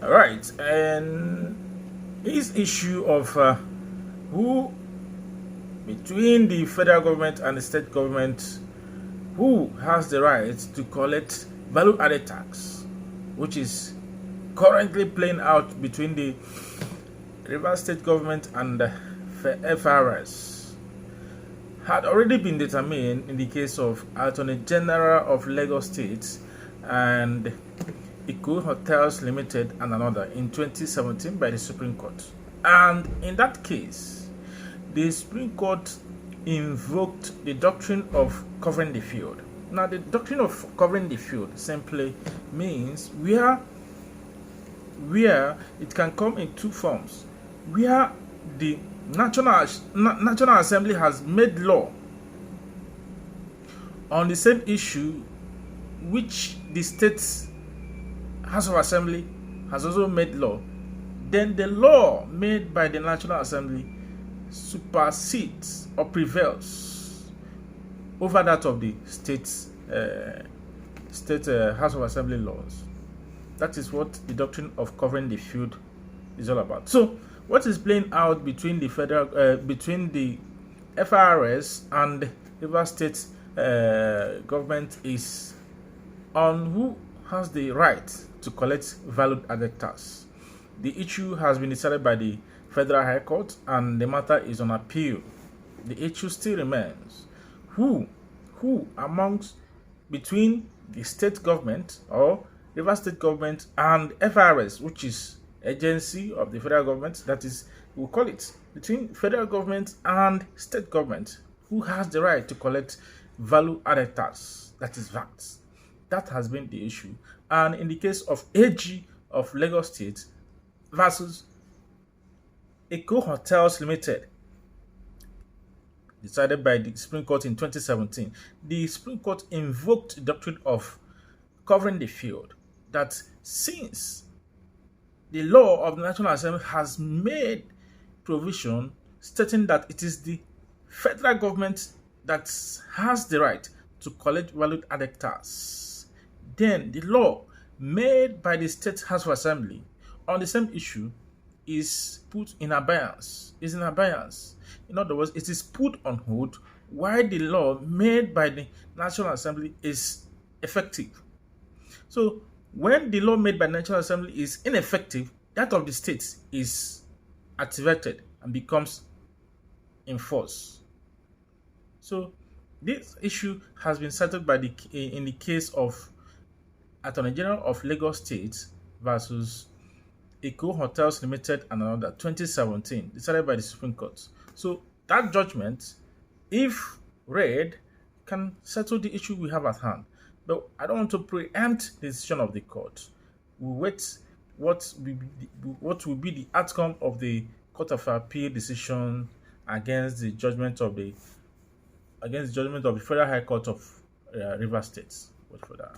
All right, and this issue of who between the federal government and the state government, who has the right to collect value-added tax, which is currently playing out between the Rivers State government and the FRS, had already been determined in the case of Attorney General of Lagos State and EKOH Hotels Limited and ANOR in 2017 by the Supreme Court. And in that case, the Supreme Court invoked the doctrine of covering the field. Now, the doctrine of covering the field simply means where it can come in two forms. Where the National Assembly has made law on the same issue which the State House of Assembly has also made law, then the law made by the National Assembly supersedes or prevails over that of the State House of Assembly laws. That is what the doctrine of covering the field is all about. So, what is playing out between the between the FRS and Rivers State government is on who has the right to collect value-added tax. The issue has been decided by the Federal High Court, and the matter is on appeal. The issue still remains: who amongst between the state government or Rivers State government and FRS, which is agency of the federal government, that is, we'll call it between federal government and state government, who has the right to collect value-added tax, that is VAT. That has been the issue. And in the case of AG of Lagos State versus EKOH Hotels Limited, decided by the Supreme Court in 2017, the Supreme Court invoked the doctrine of covering the field, that since the law of the National Assembly has made provision stating that it is the federal government that has the right to collect value-added tax, then the law made by the State House of Assembly on the same issue is put in abeyance. In other words, it is put on hold while the law made by the National Assembly is effective. So, when the law made by the National Assembly is ineffective, that of the states is activated and becomes in force. So, this issue has been settled by in the case of Attorney General of Lagos State versus EKOH Hotels Limited and ANOR 2017, decided by the Supreme Court. So, that judgment, if read, can settle the issue we have at hand. But I don't want to preempt the decision of the court. We'll wait what will be the outcome of the Court of Appeal decision against the judgment of the Federal High Court of Rivers State. Wait for that.